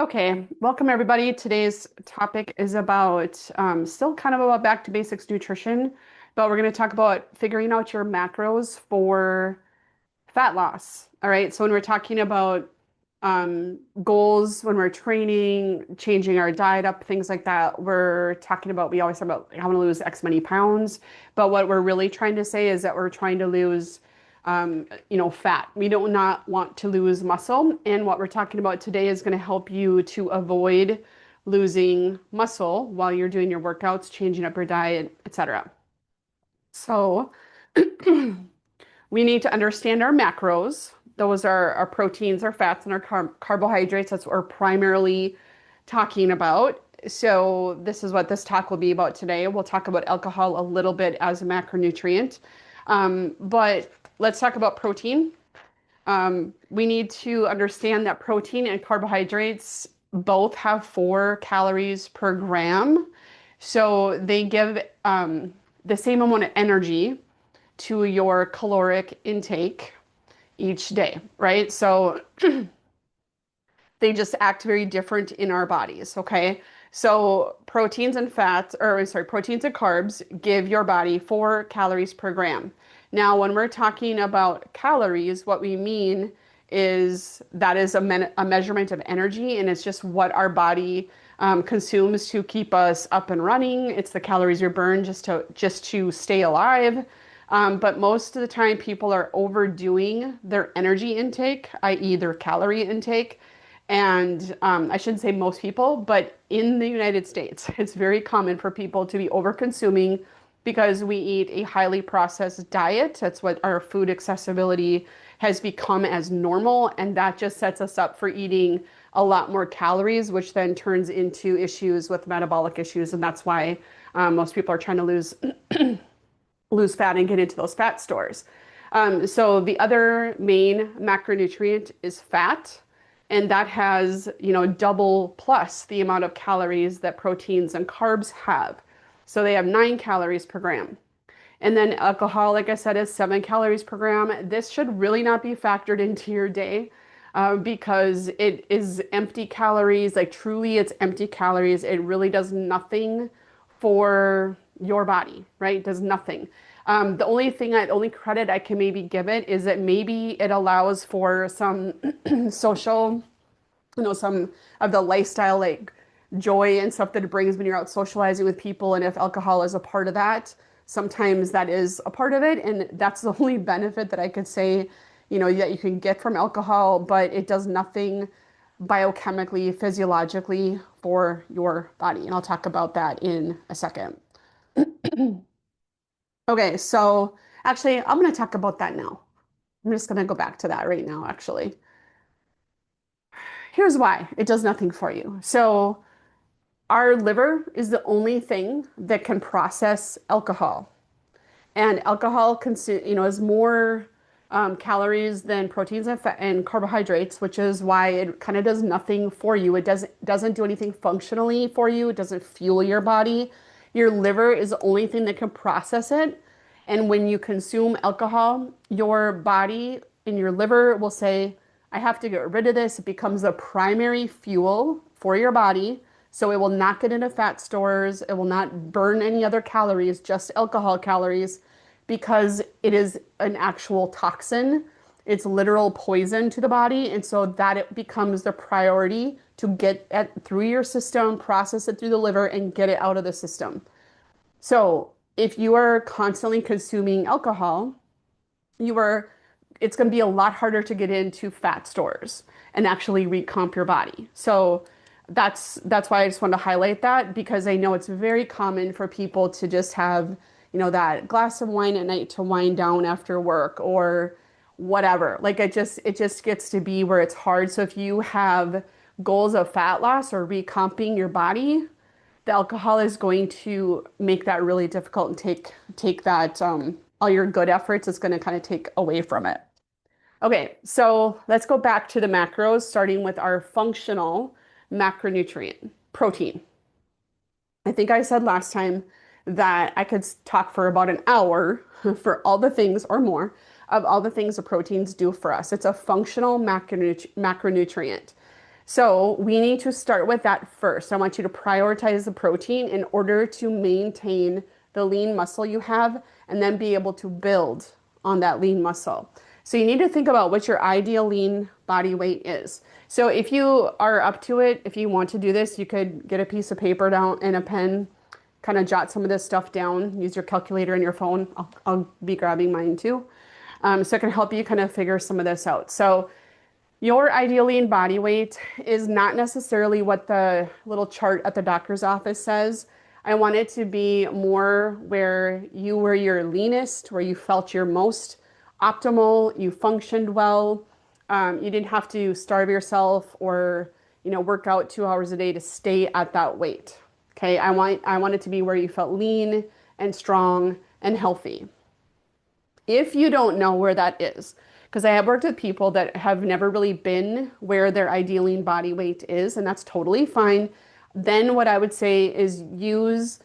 Okay, welcome everybody. Today's topic is about still kind of about back to basics nutrition, but we're going to talk about figuring out your macros for fat loss. All right, so when we're talking about goals, when we're training, changing our diet up, things like that, we're talking about, we always talk about, I want to lose X many pounds, but what we're really trying to say is that we're trying to lose fat. We do not want to lose muscle. And what we're talking about today is going to help you to avoid losing muscle while you're doing your workouts, changing up your diet, etc. So we need to understand our macros. Those are our proteins, our fats, and our carbohydrates. That's what we're primarily talking about. So this is what this talk will be about today. We'll talk about alcohol a little bit as a macronutrient. But let's talk about protein. We need to understand that protein and carbohydrates both have 4 calories per gram. So they give the same amount of energy to your caloric intake each day, right? So they just act very different in our bodies, okay? So proteins and fats, or sorry, proteins and carbs give your body 4 calories per gram. Now, when we're talking about calories, what we mean is that is a measurement of energy, and it's just what our body consumes to keep us up and running. It's the calories you burn just to stay alive. But most of the time, people are overdoing their energy intake, i.e., their calorie intake. And I shouldn't say most people, but in the United States, it's very common for people to be over consuming because we eat a highly processed diet. That's what our food accessibility has become as normal. And that just sets us up for eating a lot more calories, which then turns into issues with metabolic issues. And that's why most people are trying to lose fat and get into those fat stores. So the other main macronutrient is fat, and that has, double plus the amount of calories that proteins and carbs have. So they have 9 calories per gram. And then alcohol, like I said, is 7 calories per gram. This should really not be factored into your day because it is empty calories. Like truly, it's empty calories. It really does nothing for your body, right? It does nothing. The only credit I can maybe give it is that maybe it allows for some social, some of the lifestyle like joy and stuff that it brings when you're out socializing with people. And if alcohol is a part of that, sometimes that is a part of it. And that's the only benefit that I could say, that you can get from alcohol, but it does nothing biochemically, physiologically for your body. And I'll talk about that in a second. Okay, so actually, I'm going to talk about that now. I'm just going to go back to that right now, actually. Here's why it does nothing for you. So, our liver is the only thing that can process alcohol. And alcohol is more calories than proteins and fat and carbohydrates, which is why it kind of does nothing for you. It doesn't do anything functionally for you. It doesn't fuel your body. Your liver is the only thing that can process it. And when you consume alcohol, your body and your liver will say, I have to get rid of this. It becomes the primary fuel for your body. So it will not get into fat stores. It will not burn any other calories, just alcohol calories, because it is an actual toxin. It's literal poison to the body. And so that it becomes the priority to get it through your system, process it through the liver, and get it out of the system. So if you are constantly consuming alcohol, it's going to be a lot harder to get into fat stores and actually recomp your body. So that's why I just wanted to highlight that because I know it's very common for people to just have, that glass of wine at night to wind down after work or whatever. Like it just gets to be where it's hard. So if you have goals of fat loss or recomping your body, the alcohol is going to make that really difficult and take that all your good efforts is going to kind of take away from it. Okay, so let's go back to the macros, starting with our functional macronutrient, protein. I think I said last time that I could talk for about an hour for all the things or more of all the things the proteins do for us. It's a functional macronutrient. So we need to start with that first. I want you to prioritize the protein in order to maintain the lean muscle you have and then be able to build on that lean muscle. So you need to think about what your ideal lean body weight is. So if you are up to it, if you want to do this, you could get a piece of paper down and a pen, kind of jot some of this stuff down, use your calculator in your phone. I'll be grabbing mine too. So it can help you kind of figure some of this out. So your ideal lean body weight is not necessarily what the little chart at the doctor's office says. I want it to be more where you were your leanest, where you felt your most optimal, you functioned well. You didn't have to starve yourself or, work out 2 hours a day to stay at that weight. Okay, I want it to be where you felt lean and strong and healthy. If you don't know where that is, because I have worked with people that have never really been where their ideal lean body weight is, and that's totally fine, then what I would say is use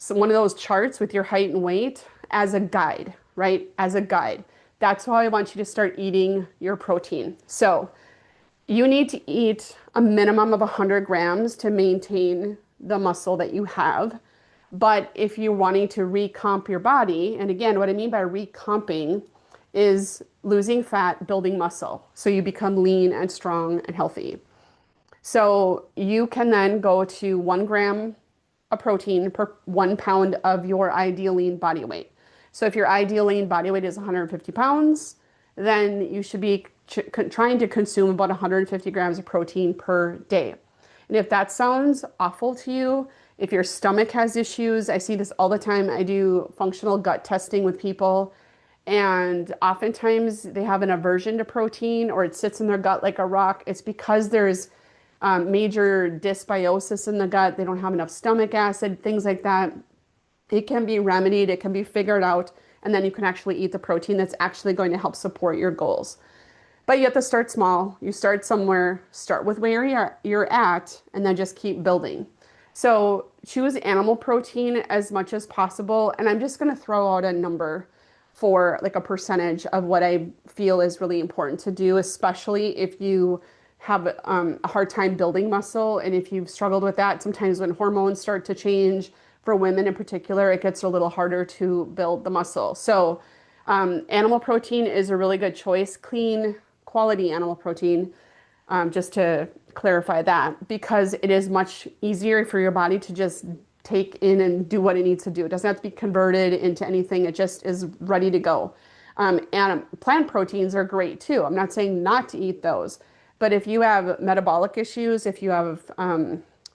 one of those charts with your height and weight as a guide, right? As a guide. That's how I want you to start eating your protein. So you need to eat a minimum of 100 grams to maintain the muscle that you have. But if you're wanting to recomp your body, and again, what I mean by recomping is losing fat, building muscle. So you become lean and strong and healthy. So you can then go to 1 gram of protein per 1 pound of your ideal lean body weight. So if your ideal lean body weight is 150 pounds, then you should be trying to consume about 150 grams of protein per day. And if that sounds awful to you, if your stomach has issues, I see this all the time. I do functional gut testing with people, and oftentimes they have an aversion to protein or it sits in their gut like a rock. It's because there's major dysbiosis in the gut. They don't have enough stomach acid, things like that. It can be remedied, it can be figured out, and then you can actually eat the protein that's actually going to help support your goals. But you have to start small. You start somewhere, start with where you're at, and then just keep building. So choose animal protein as much as possible. And I'm just going to throw out a number for like a percentage of what I feel is really important to do, especially if you have a hard time building muscle. And if you've struggled with that, sometimes when hormones start to change, for women in particular, it gets a little harder to build the muscle. So animal protein is a really good choice, clean, quality animal protein, just to clarify that, because it is much easier for your body to just take in and do what it needs to do. It doesn't have to be converted into anything. It just is ready to go. And plant proteins are great too. I'm not saying not to eat those, but if you have metabolic issues, if you have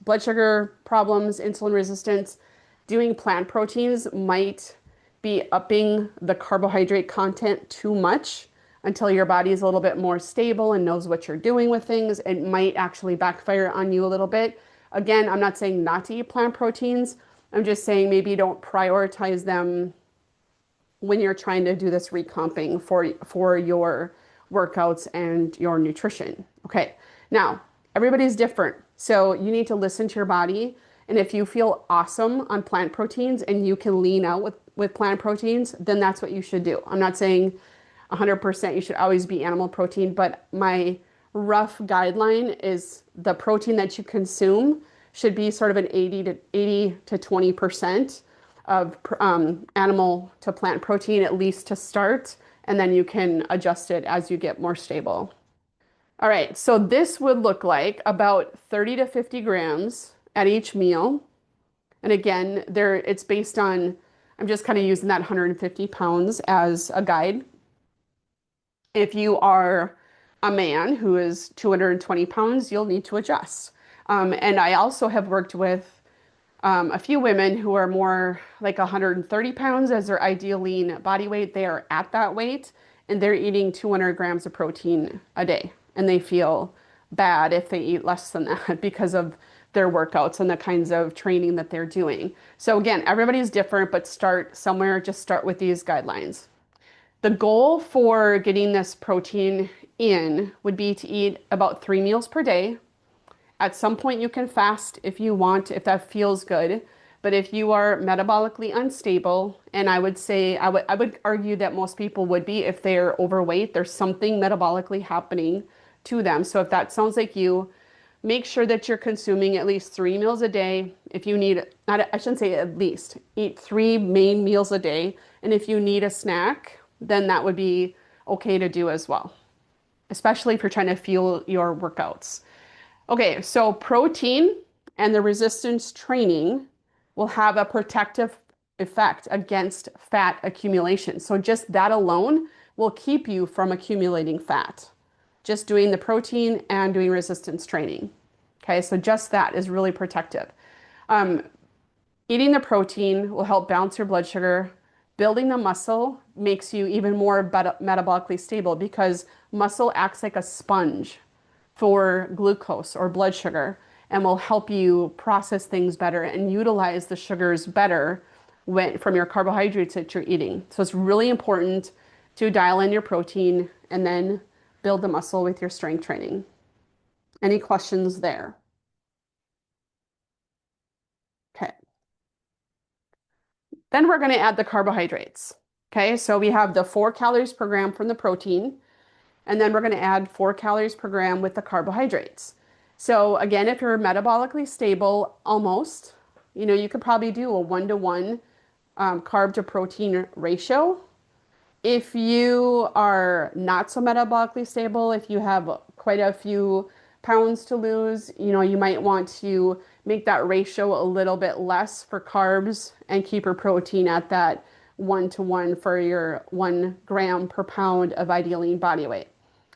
blood sugar problems, insulin resistance, doing plant proteins might be upping the carbohydrate content too much until your body is a little bit more stable and knows what you're doing with things. It might actually backfire on you a little bit. Again, I'm not saying not to eat plant proteins. I'm just saying maybe don't prioritize them when you're trying to do this recomping for your workouts and your nutrition. Okay, now everybody's different. So you need to listen to your body. And if you feel awesome on plant proteins and you can lean out with plant proteins, then that's what you should do. I'm not saying 100% you should always be animal protein, but my rough guideline is the protein that you consume should be sort of an 80 to 20% of animal to plant protein, at least to start, and then you can adjust it as you get more stable. All right, so this would look like about 30 to 50 grams at each meal. And again, it's based on, I'm just kind of using that 150 pounds as a guide. If you are a man who is 220 pounds, you'll need to adjust. And I also have worked with a few women who are more like 130 pounds as their ideal lean body weight. They are at that weight and they're eating 200 grams of protein a day. And they feel bad if they eat less than that because of their workouts and the kinds of training that they're doing. So again, everybody's different, but start somewhere, just start with these guidelines. The goal for getting this protein in would be to eat about 3 meals per day. At some point you can fast if you want, if that feels good. But if you are metabolically unstable, and I would say, I would argue that most people would be if they're overweight, there's something metabolically happening to them. So if that sounds like you, make sure that you're consuming at least 3 meals a day. If you need, not, I shouldn't say at least, eat 3 main meals a day. And if you need a snack, then that would be okay to do as well, especially if you're trying to fuel your workouts. Okay, so protein and the resistance training will have a protective effect against fat accumulation. So just that alone will keep you from accumulating fat. Just doing the protein and doing resistance training. Okay, so just that is really protective. Um, Eating the protein will help balance your blood sugar. Building the muscle makes you even more metabolically stable because muscle acts like a sponge for glucose or blood sugar and will help you process things better and utilize the sugars better from your carbohydrates that you're eating. So it's really important to dial in your protein and then build the muscle with your strength training. Any questions there? Okay. Then we're going to add the carbohydrates. Okay, so we have the 4 calories per gram from the protein, and then we're going to add 4 calories per gram with the carbohydrates. So again, if you're metabolically stable, almost, you could probably do a 1-to-1 carb to protein ratio. If you are not so metabolically stable, if you have quite a few pounds to lose, you might want to make that ratio a little bit less for carbs and keep your protein at that 1-to-1 for your 1 gram per pound of ideal lean body weight,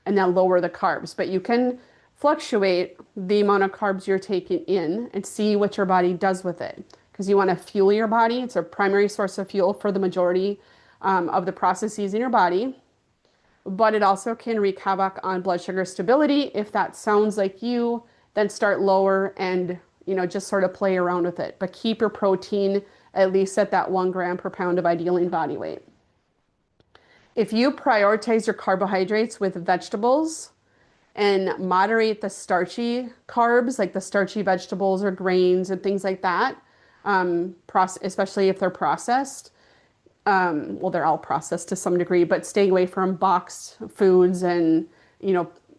and then lower the carbs. But you can fluctuate the amount of carbs you're taking in and see what your body does with it, because you want to fuel your body. It's a primary source of fuel for the majority of the processes in your body, but it also can wreak havoc on blood sugar stability. If that sounds like you, then start lower and just sort of play around with it, but keep your protein at least at that 1 gram per pound of ideal lean body weight. If you prioritize your carbohydrates with vegetables and moderate the starchy carbs, like the starchy vegetables or grains and things like that, especially if they're processed, well, they're all processed to some degree, but staying away from boxed foods and,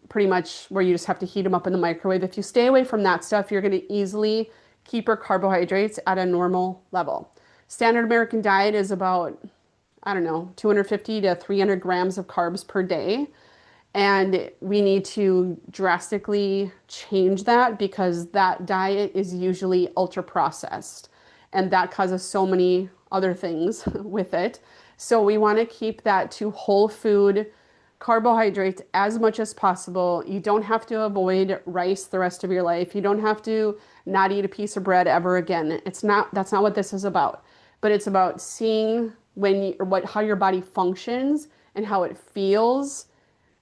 pretty much where you just have to heat them up in the microwave. If you stay away from that stuff, you're going to easily keep your carbohydrates at a normal level. Standard American diet is about, I don't know, 250 to 300 grams of carbs per day. And we need to drastically change that because that diet is usually ultra processed and that causes so many other things with it. So we want to keep that to whole food carbohydrates as much as possible. You don't have to avoid rice the rest of your life. You don't have to not eat a piece of bread ever again. That's not what this is about. But it's about seeing how your body functions and how it feels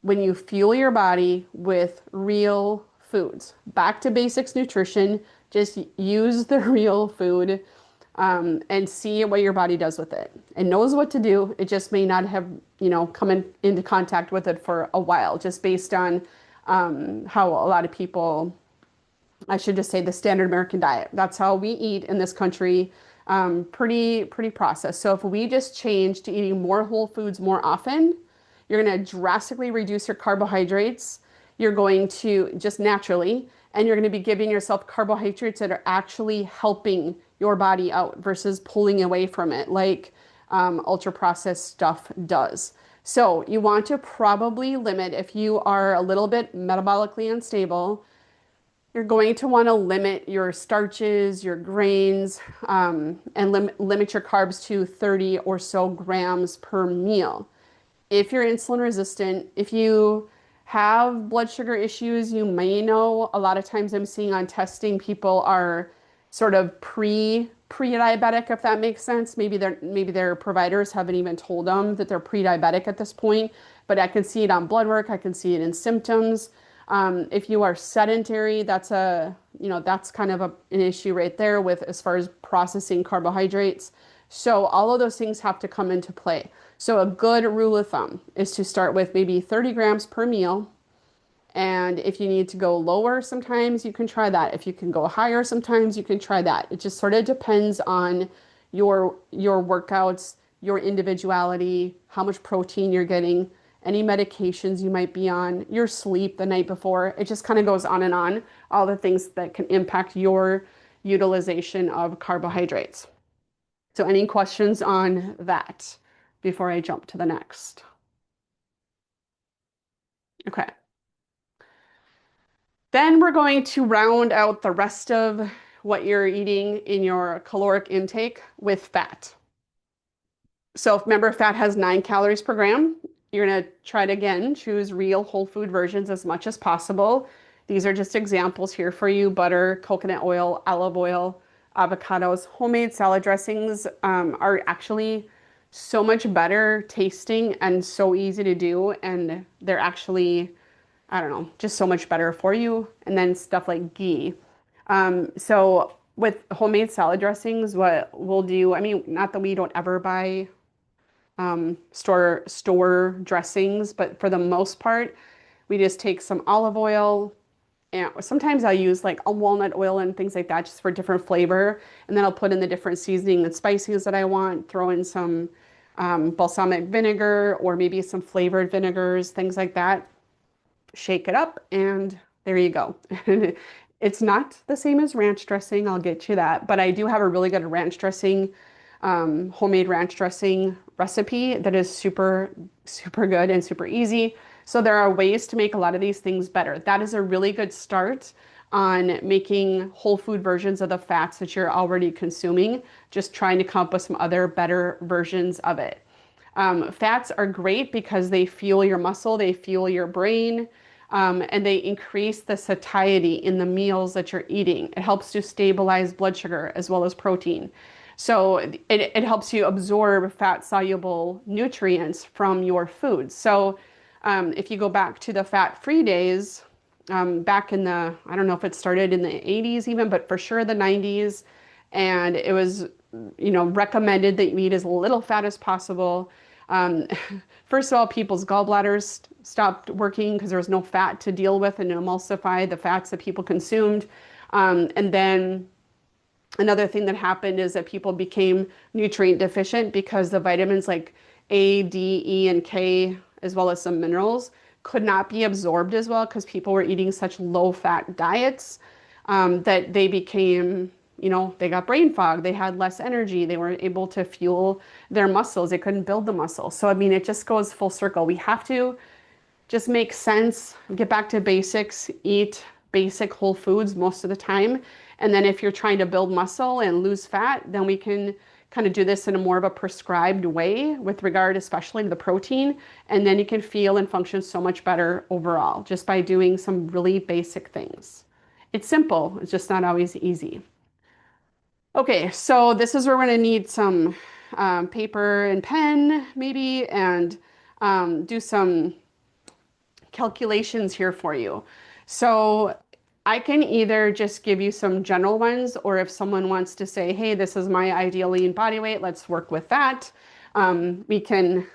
when you fuel your body with real foods. Back to basics nutrition, just use the real food and see what your body does with it. It knows what to do. It just may not have, come into contact with it for a while, just based on how a lot of people, I should just say the standard American diet. That's how we eat in this country, pretty processed. So if we just change to eating more whole foods more often, you're going to drastically reduce your carbohydrates. You're going to just naturally, and you're going to be giving yourself carbohydrates that are actually helping your body out versus pulling away from it like ultra processed stuff does. So you want to probably limit, if you are a little bit metabolically unstable, you're going to want to limit your starches, your grains, and limit your carbs to 30 or so grams per meal. If you're insulin resistant, if you have blood sugar issues, you may know a lot of times I'm seeing on testing people are sort of pre-diabetic, if that makes sense. Maybe their providers haven't even told them that they're pre-diabetic at this point, but I can see it on blood work. I can see it in symptoms. If you are sedentary, that's kind of an issue right there with as far as processing carbohydrates. So all of those things have to come into play. So a good rule of thumb is to start with maybe 30 grams per meal. And if you need to go lower, sometimes you can try that. If you can go higher, sometimes you can try that. It just sort of depends on your workouts, your individuality, how much protein you're getting, any medications you might be on, your sleep the night before. It just kind of goes on and on, all the things that can impact your utilization of carbohydrates. So any questions on that before I jump to the next? Okay. Then we're going to round out the rest of what you're eating in your caloric intake with fat. So remember, fat has 9 calories per gram. You're going to try to, again, choose real whole food versions as much as possible. These are just examples here for you: butter, coconut oil, olive oil, avocados. Homemade salad dressings are actually so much better tasting and so easy to do. And they're actually, I don't know, just so much better for you. And then stuff like ghee. So with homemade salad dressings, what we'll do, I mean, not that we don't ever buy store dressings, but for the most part, we just take some olive oil, and sometimes I use like a walnut oil and things like that just for different flavor. And then I'll put in the different seasoning and spices that I want, throw in some balsamic vinegar or maybe some flavored vinegars, things like that. Shake it up, and there you go. It's not the same as ranch dressing, I'll get you that, but I do have a really good ranch dressing, homemade ranch dressing recipe that is super, super good and super easy. So there are ways to make a lot of these things better. That is a really good start on making whole food versions of the fats that you're already consuming, just trying to come up with some other better versions of it. Fats are great because they fuel your muscle, they fuel your brain, and they increase the satiety in the meals that you're eating. It helps to stabilize blood sugar as well as protein. So it helps you absorb fat-soluble nutrients from your food. So if you go back to the fat-free days, back in the, I don't know if it started in the 80s even, but for sure the 90s, and it was, recommended that you eat as little fat as possible. Um, First of all, people's gallbladders stopped working because there was no fat to deal with and emulsify the fats that people consumed. And then another thing that happened is that people became nutrient deficient because the vitamins like A, D, E, and K, as well as some minerals, could not be absorbed as well because people were eating such low-fat diets that they became, they got brain fog, they had less energy, they weren't able to fuel their muscles, they couldn't build the muscle. So, I mean, it just goes full circle. We have to just make sense, get back to basics, eat basic whole foods most of the time. And then if you're trying to build muscle and lose fat, then we can kind of do this in a more of a prescribed way with regard especially to the protein. And then you can feel and function so much better overall just by doing some really basic things. It's simple, it's just not always easy. Okay, so this is where we're going to need some paper and pen maybe, and do some calculations here for you. So I can either just give you some general ones, or if someone wants to say, hey, this is my ideal lean body weight, let's work with that. We can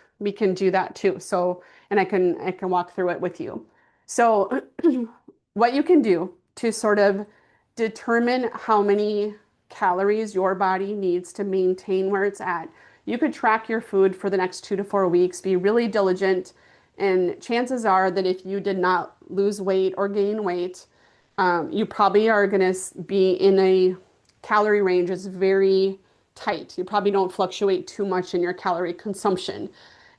do that too. So, and I can walk through it with you. So what you can do to sort of determine how many calories your body needs to maintain where it's at, you could track your food for the next 2 to 4 weeks, be really diligent. And chances are that if you did not lose weight or gain weight, you probably are going to be in a calorie range that's very tight. You probably don't fluctuate too much in your calorie consumption.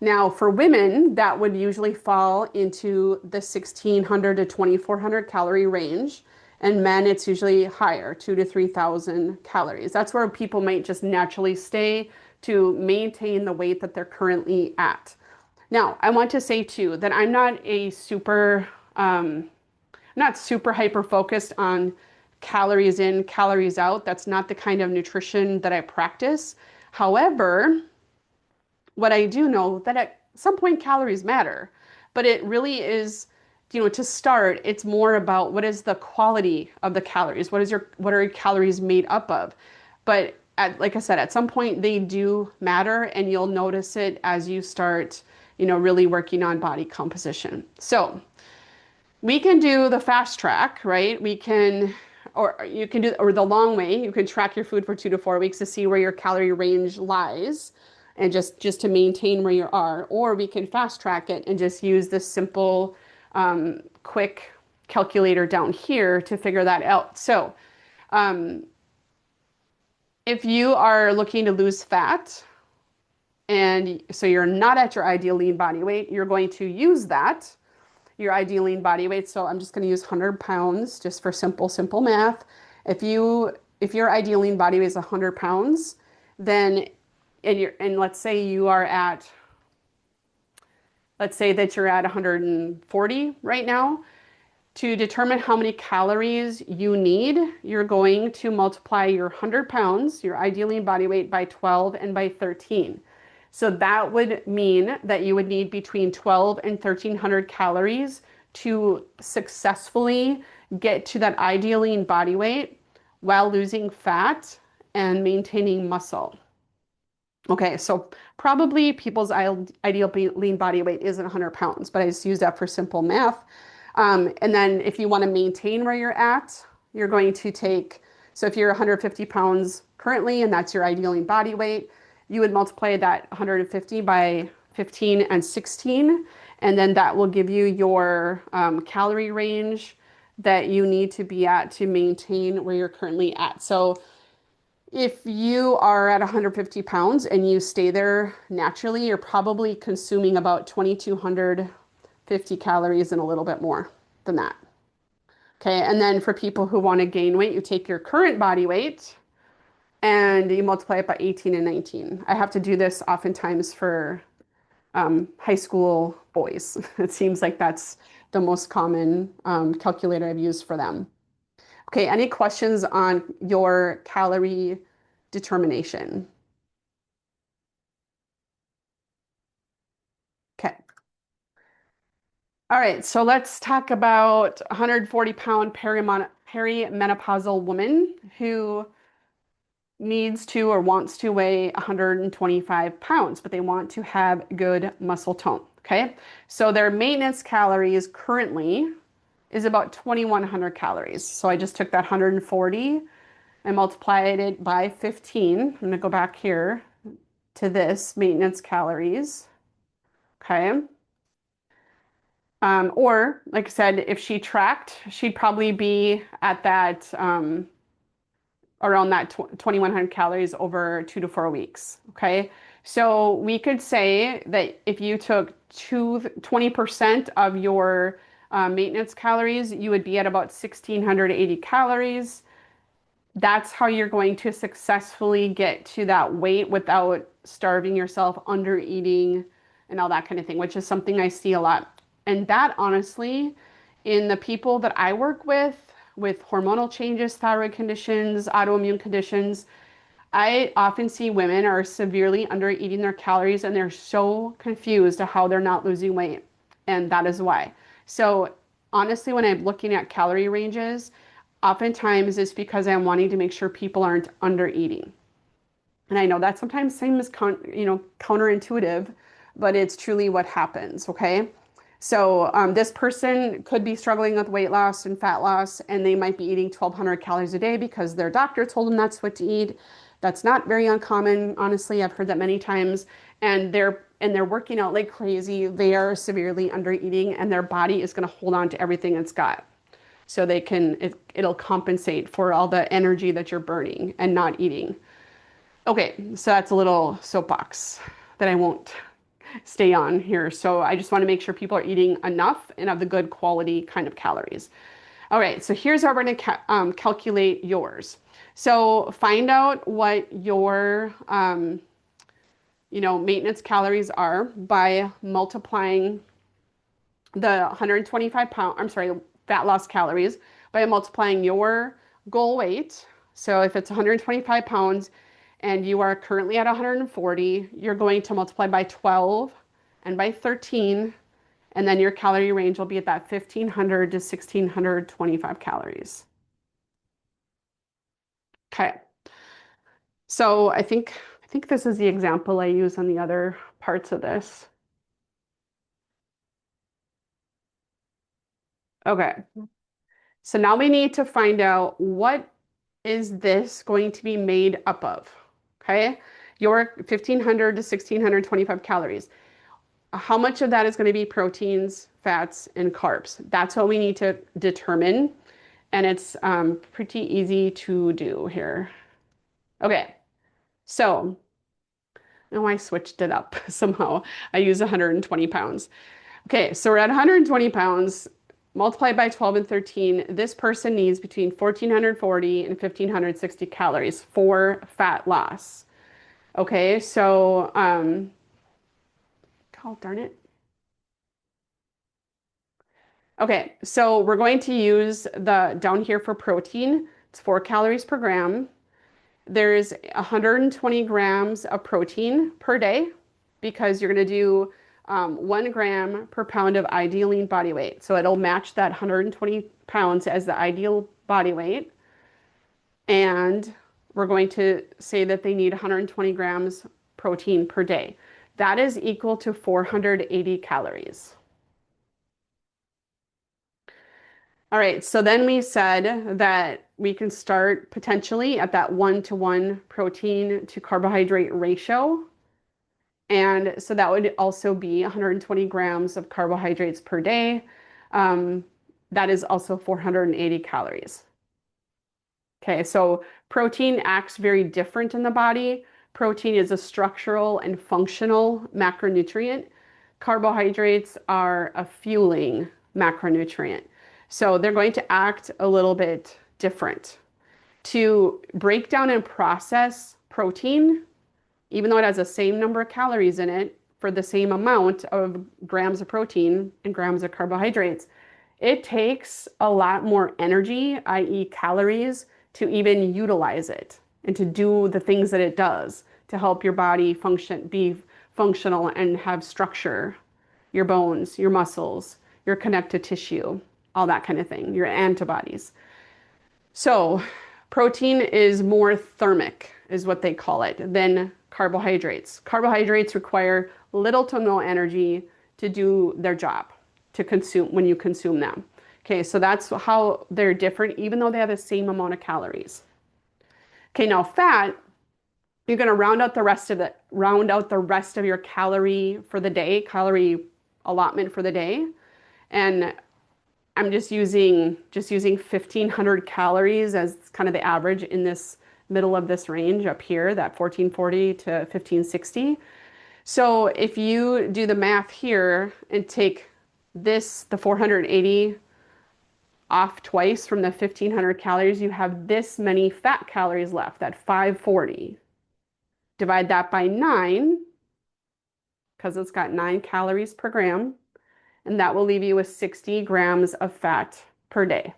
Now, for women, that would usually fall into the 1,600 to 2,400 calorie range. And men, it's usually higher, 2,000 to 3,000 calories. That's where people might just naturally stay to maintain the weight that they're currently at. Now, I want to say too that I'm not super hyper focused on calories in, calories out. That's not the kind of nutrition that I practice. However, what I do know that at some point calories matter, but it really is, to start, it's more about what is the quality of the calories? What are your calories made up of? But like I said, at some point they do matter, and you'll notice it as you start, really working on body composition. So we can do the fast track, right? Or you can do, or the long way. You can track your food for 2 to 4 weeks to see where your calorie range lies. and just to maintain where you are, or we can fast track it and just use this simple, quick calculator down here to figure that out. So, um, if you are looking to lose fat, and so you're not at your ideal lean body weight, you're going to use that, your ideal lean body weight. So I'm just going to use 100 pounds just for simple math. If your ideal lean body weight is 100 pounds, then and let's say you are at let's say that you're at 140 right now. To determine how many calories you need, you're going to multiply your 100 pounds, your ideal lean body weight, by 12 and by 13. So that would mean that you would need between 12 and 1300 calories to successfully get to that ideal lean body weight while losing fat and maintaining muscle. Okay, so probably people's ideal lean body weight isn't 100 pounds, but I just use that for simple math. And then if you want to maintain where you're at, you're going to take, so if you're 150 pounds currently and that's your ideal lean body weight, you would multiply that 150 by 15 and 16, and then that will give you your calorie range that you need to be at to maintain where you're currently at. So if you are at 150 pounds and you stay there naturally, you're probably consuming about 2,250 calories and a little bit more than that. Okay, and then for people who want to gain weight, you take your current body weight and you multiply it by 18 and 19. I have to do this oftentimes for high school boys. It seems like that's the most common calculator I've used for them. Okay, any questions on your calorie determination? Okay. All right, so let's talk about 140-pound perimenopausal woman who needs to or wants to weigh 125 pounds, but they want to have good muscle tone. Okay, so their maintenance calories currently is about 2,100 calories. So I just took that 140 and multiplied it by 15. I'm going to go back here to this maintenance calories. Okay. Or, like I said, if she tracked, she'd probably be at that around that 2,100 calories over 2 to 4 weeks. Okay. So we could say that if you took 20% of your maintenance calories, you would be at about 1,680 calories. That's how you're going to successfully get to that weight without starving yourself, under eating, and all that kind of thing, which is something I see a lot. And that honestly, in the people that I work with hormonal changes, thyroid conditions, autoimmune conditions, I often see women are severely under eating their calories and they're so confused to how they're not losing weight. And that is why. So honestly, when I'm looking at calorie ranges, oftentimes it's because I'm wanting to make sure people aren't under eating. And I know that sometimes seems counterintuitive, but it's truly what happens. Okay. So this person could be struggling with weight loss and fat loss, and they might be eating 1,200 calories a day because their doctor told them that's what to eat. That's not very uncommon, honestly. I've heard that many times, and they're working out like crazy. They are severely under eating, and their body is going to hold on to everything it's got, so it'll compensate for all the energy that you're burning and not eating. Okay, so that's a little soapbox that I won't stay on here. So I just want to make sure people are eating enough and of the good quality kind of calories. All right, so here's how we're going to calculate yours. So find out what your maintenance calories are by multiplying the fat loss calories by multiplying your goal weight. So if it's 125 pounds and you are currently at 140, you're going to multiply by 12 and by 13, and then your calorie range will be at that 1,500 to 1,625 calories. Okay. So I think this is the example I use on the other parts of this. Okay. So now we need to find out what is this going to be made up of? Okay. Your 1,500 to 1,625 calories. How much of that is going to be proteins, fats, and carbs? That's what we need to determine. And it's pretty easy to do here. Okay, so now I switched it up somehow. I use 120 pounds. Okay, so we're at 120 pounds multiplied by 12 and 13. This person needs between 1,440 and 1,560 calories for fat loss. Okay, so, oh, darn it. Okay, so we're going to use the down here for protein. It's 4 calories per gram. There's 120 grams of protein per day because you're going to do 1 gram per pound of ideal lean body weight. So it'll match that 120 pounds as the ideal body weight. And we're going to say that they need 120 grams protein per day. That is equal to 480 calories. All right, so then we said that we can start potentially at that 1-to-1 protein to carbohydrate ratio. And so that would also be 120 grams of carbohydrates per day. That is also 480 calories. Okay, so protein acts very different in the body. Protein is a structural and functional macronutrient. Carbohydrates are a fueling macronutrient. So they're going to act a little bit different. To break down and process protein, even though it has the same number of calories in it for the same amount of grams of protein and grams of carbohydrates, it takes a lot more energy, i.e. calories, to even utilize it and to do the things that it does to help your body function, be functional and have structure, your bones, your muscles, your connective tissue, all that kind of thing, your antibodies. So protein is more thermic, is what they call it, than carbohydrates. Carbohydrates require little to no energy to do their job, to consume when you consume them. Okay, so that's how they're different, even though they have the same amount of calories. Okay, now fat, you're going to round out the rest of your calorie for the day, calorie allotment for the day. And I'm just using 1,500 calories as kind of the average in this middle of this range up here, that 1,440 to 1,560. So if you do the math here and take this, the 480 off twice from the 1,500 calories, you have this many fat calories left, that 540. Divide that by 9, because it's got 9 calories per gram, and that will leave you with 60 grams of fat per day.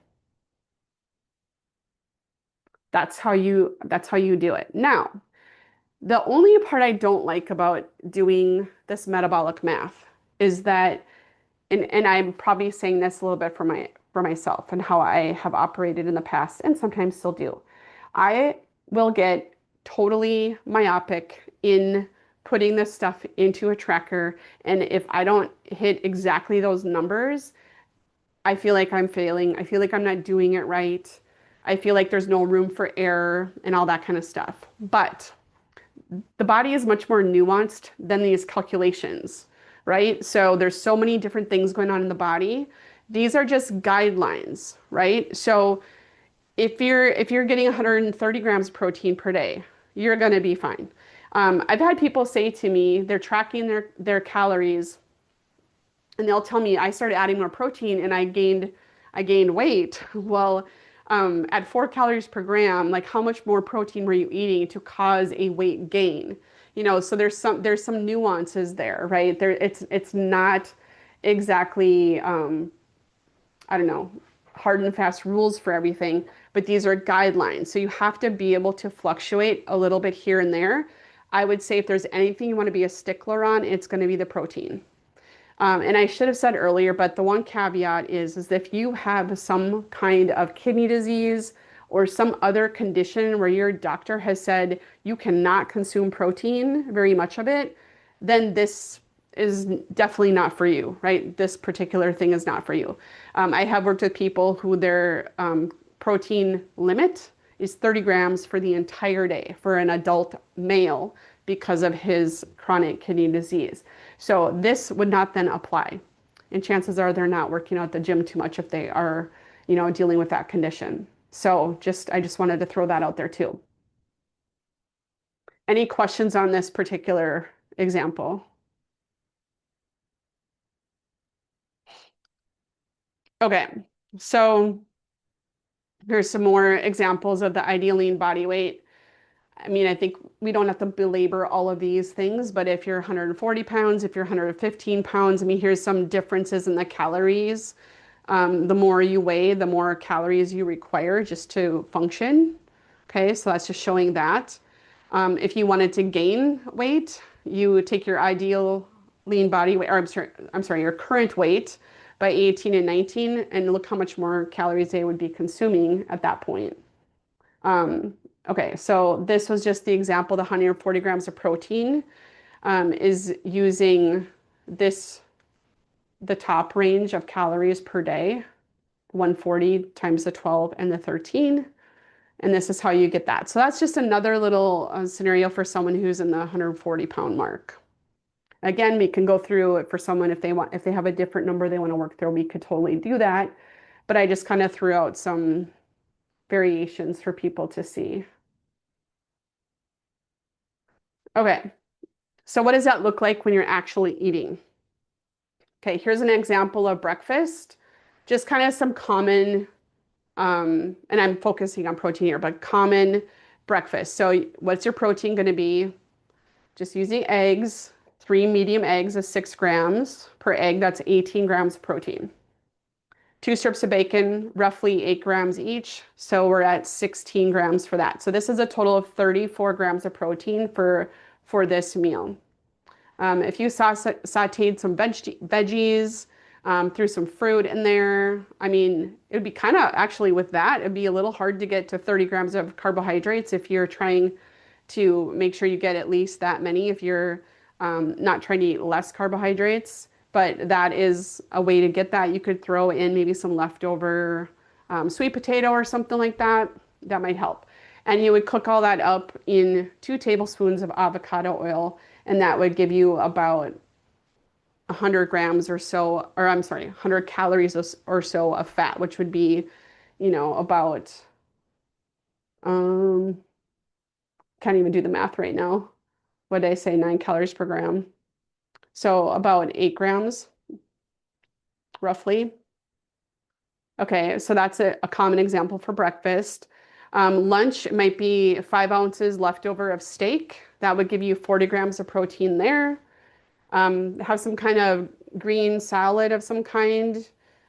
That's how you do it. Now, the only part I don't like about doing this metabolic math is that, and I'm probably saying this a little bit for myself and how I have operated in the past and sometimes still do. I will get totally myopic in putting this stuff into a tracker, and if I don't hit exactly those numbers, I feel like I'm failing. I feel like I'm not doing it right. I feel like there's no room for error and all that kind of stuff. But the body is much more nuanced than these calculations, right? So there's so many different things going on in the body. These are just guidelines, right? So if you're getting 130 grams protein per day, you're going to be fine. I've had people say to me, they're tracking their calories, and they'll tell me I started adding more protein and I gained weight. Well, at 4 calories per gram, like how much more protein were you eating to cause a weight gain? You know, so there's some nuances there, right? It's not exactly I don't know, hard and fast rules for everything, but these are guidelines. So you have to be able to fluctuate a little bit here and there. I would say if there's anything you want to be a stickler on, it's going to be the protein. And I should have said earlier, but the one caveat is if you have some kind of kidney disease or some other condition where your doctor has said you cannot consume protein, very much of it, then this is definitely not for you, right? This particular thing is not for you. I have worked with people who their protein limit is 30 grams for the entire day for an adult male because of his chronic kidney disease. So this would not then apply. And chances are they're not working out at the gym too much if they are, dealing with that condition. So I just wanted to throw that out there too. Any questions on this particular example? Okay, so here's some more examples of the ideal lean body weight. I mean, I think we don't have to belabor all of these things, but if you're 140 pounds, if you're 115 pounds, I mean, here's some differences in the calories. The more you weigh, the more calories you require just to function. Okay, so that's just showing that. If you wanted to gain weight, you take your ideal lean body weight, or I'm sorry, your current weight by 18 and 19, and look how much more calories they would be consuming at that point. Okay, so this was just the example. The 140 grams of protein is using the top range of calories per day, 140 times the 12 and the 13. And this is how you get that. So that's just another little scenario for someone who's in the 140-pound mark. Again, we can go through it for someone if they have a different number they want to work through, we could totally do that. But I just kind of threw out some variations for people to see. Okay, so what does that look like when you're actually eating? Okay, here's an example of breakfast. Just kind of some common, and I'm focusing on protein here, but common breakfast. So what's your protein going to be? Just using eggs, 3 medium eggs is 6 grams per egg. That's 18 grams of protein. 2 strips of bacon, roughly 8 grams each. So we're at 16 grams for that. So this is a total of 34 grams of protein for this meal. If you sauteed some veggies, threw some fruit in there, I mean, it would be kind of actually with that, it'd be a little hard to get to 30 grams of carbohydrates if you're trying to make sure you get at least that many if you're not trying to eat less carbohydrates. But that is a way to get that. You could throw in maybe some leftover sweet potato or something like that. That might help. And you would cook all that up in 2 tablespoons of avocado oil, and that would give you about 100 grams or so, or I'm sorry, 100 calories or so of fat, which would be, about, um, can't even do the math right now. What did I say? 9 calories per gram. So about 8 grams, roughly. Okay, so that's a common example for breakfast. Lunch might be 5 ounces leftover of steak. That would give you 40 grams of protein there. Have some kind of green salad of some kind.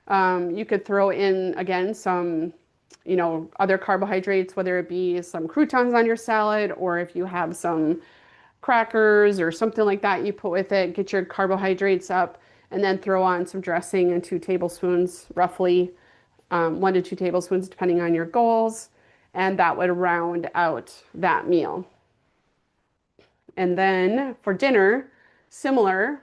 You could throw in, again, some, other carbohydrates, whether it be some croutons on your salad, or if you have some crackers or something like that you put with it, get your carbohydrates up, and then throw on some dressing and 2 tablespoons, roughly 1 to 2 tablespoons, depending on your goals. And that would round out that meal. And then for dinner, similar,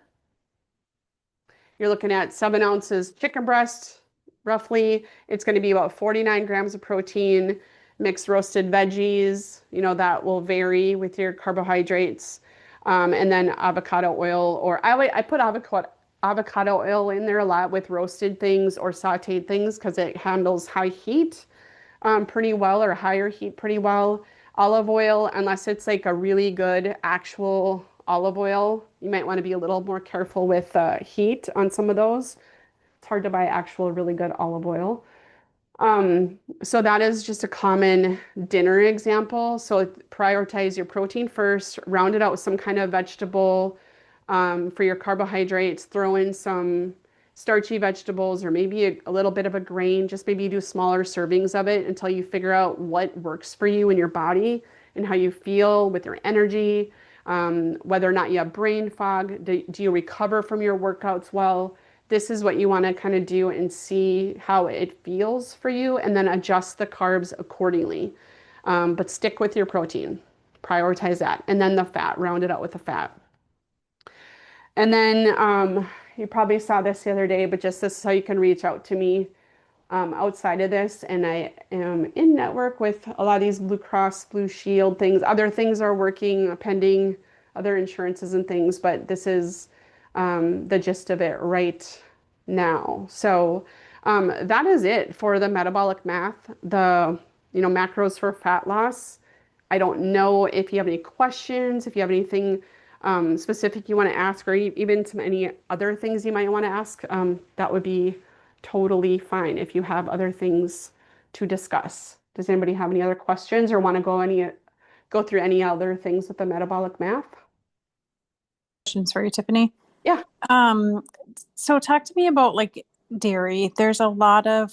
you're looking at 7 ounces chicken breast, roughly. It's going to be about 49 grams of protein, mixed roasted veggies, that will vary with your carbohydrates. And then avocado oil, or I put avocado oil in there a lot with roasted things or sauteed things because it handles high heat pretty well, or higher heat pretty well. Olive oil, unless it's like a really good actual olive oil, you might want to be a little more careful with heat on some of those. It's hard to buy actual really good olive oil. So that is just a common dinner example. So prioritize your protein first, round it out with some kind of vegetable for your carbohydrates, throw in some starchy vegetables or maybe a little bit of a grain, just maybe do smaller servings of it until you figure out what works for you in your body and how you feel with your energy, whether or not you have brain fog, do you recover from your workouts well? This is what you want to kind of do and see how it feels for you, and then adjust the carbs accordingly. But stick with your protein, prioritize that. And then the fat, round it out with the fat. And then you probably saw this the other day, but just this is how you can reach out to me outside of this. And I am in network with a lot of these Blue Cross Blue Shield things. Other things are working pending other insurances and things, but this is the gist of it right now. So that is it for the metabolic math, the macros for fat loss. I don't know if you have any questions, if you have anything specific you want to ask, or even some any other things you might want to ask. That would be totally fine if you have other things to discuss. Does anybody have any other questions or want to go through any other things with the metabolic math? Questions for you, Tiffany. Yeah. Um, so talk to me about like dairy. There's a lot of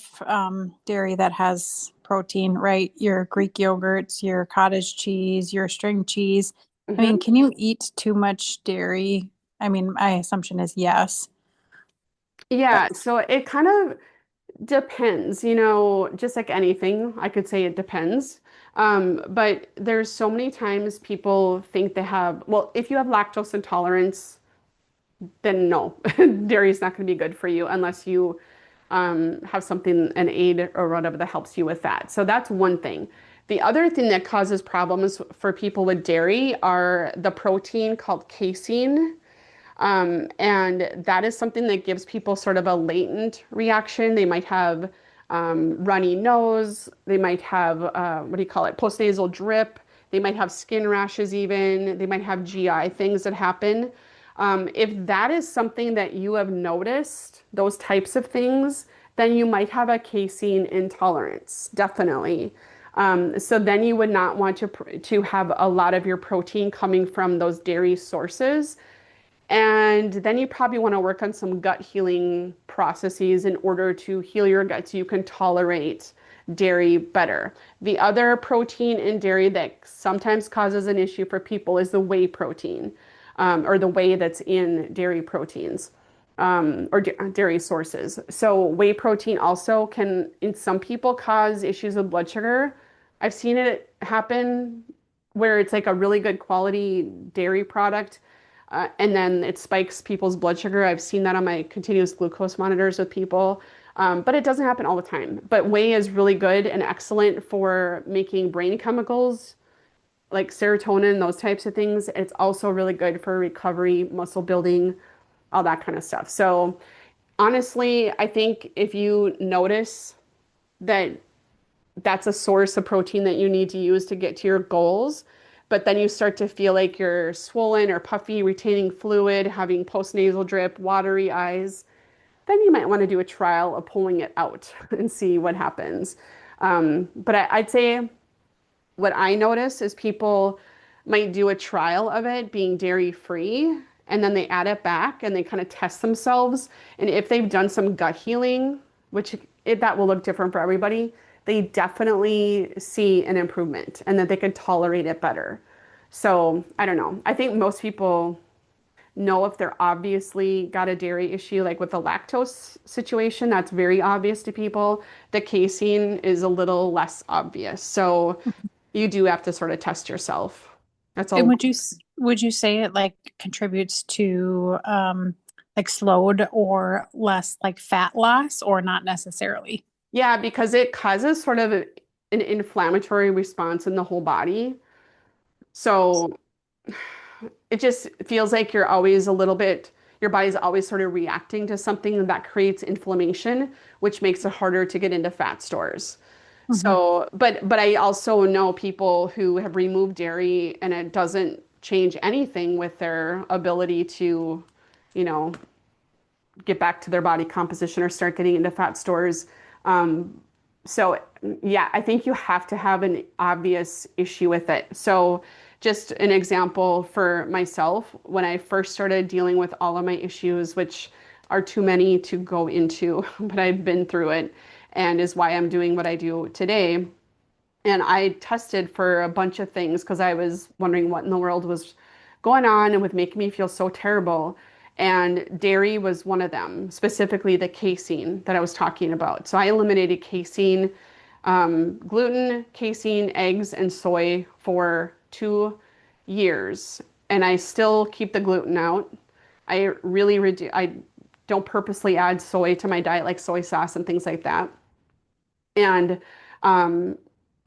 dairy that has protein, right? Your Greek yogurts, your cottage cheese, your string cheese. I mean, hmm can you eat too much dairy? I mean, my assumption is yes. But Yeah, so it kind of depends, just like anything, I could say it depends. But there's so many times people think they have, well, if you have lactose intolerance, then no, dairy is not going to be good for you unless you have something, an aid or whatever that helps you with that. So that's one thing. The other thing that causes problems for people with dairy are the protein called casein. And that is something that gives people sort of a latent reaction. They might have runny nose. They might have, what do you call it, postnasal drip. They might have skin rashes even. They might have GI things that happen. If that is something that you have noticed, those types of things, then you might have a casein intolerance, definitely. So then you would not want to have a lot of your protein coming from those dairy sources. And then you probably want to work on some gut healing processes in order to heal your gut so you can tolerate dairy better. The other protein in dairy that sometimes causes an issue for people is the whey protein, or the whey that's in dairy proteins, or dairy sources. So whey protein also can, in some people, cause issues with blood sugar. I've seen it happen where it's like a really good quality dairy product and then it spikes people's blood sugar. I've seen that on my continuous glucose monitors with people, but it doesn't happen all the time. But whey is really good and excellent for making brain chemicals like serotonin, those types of things. It's also really good for recovery, muscle building, all that kind of stuff. So honestly, I think if you notice that that's a source of protein that you need to use to get to your goals. But then you start to feel like you're swollen or puffy, retaining fluid, having postnasal drip, watery eyes. Then you might want to do a trial of pulling it out and see what happens. But I'd say what I notice is people might do a trial of it being dairy free and then they add it back and they kind of test themselves. And if they've done some gut healing, which that will look different for everybody, they definitely see an improvement and that they can tolerate it better. So I don't know. I think most people know if they're obviously got a dairy issue, like with the lactose situation, that's very obvious to people. The casein is a little less obvious. So you do have to sort of test yourself. That's and all. would you say it like contributes to like slowed or less like fat loss or not necessarily? Yeah, because it causes sort of an inflammatory response in the whole body. So it just feels like you're always a little bit, your body's always sort of reacting to something that creates inflammation, which makes it harder to get into fat stores. Mhm. So, but I also know people who have removed dairy and it doesn't change anything with their ability to, you know, get back to their body composition or start getting into fat stores. Um, so yeah, I think you have to have an obvious issue with it. So just an example for myself, when I first started dealing with all of my issues, which are too many to go into, but I've been through it and is why I'm doing what I do today. And I tested for a bunch of things because I was wondering what in the world was going on and would make me feel so terrible. And dairy was one of them, specifically the casein that I was talking about. So I eliminated casein, gluten, casein, eggs, and soy for 2 years. And I still keep the gluten out. I don't purposely add soy to my diet, like soy sauce and things like that. And um,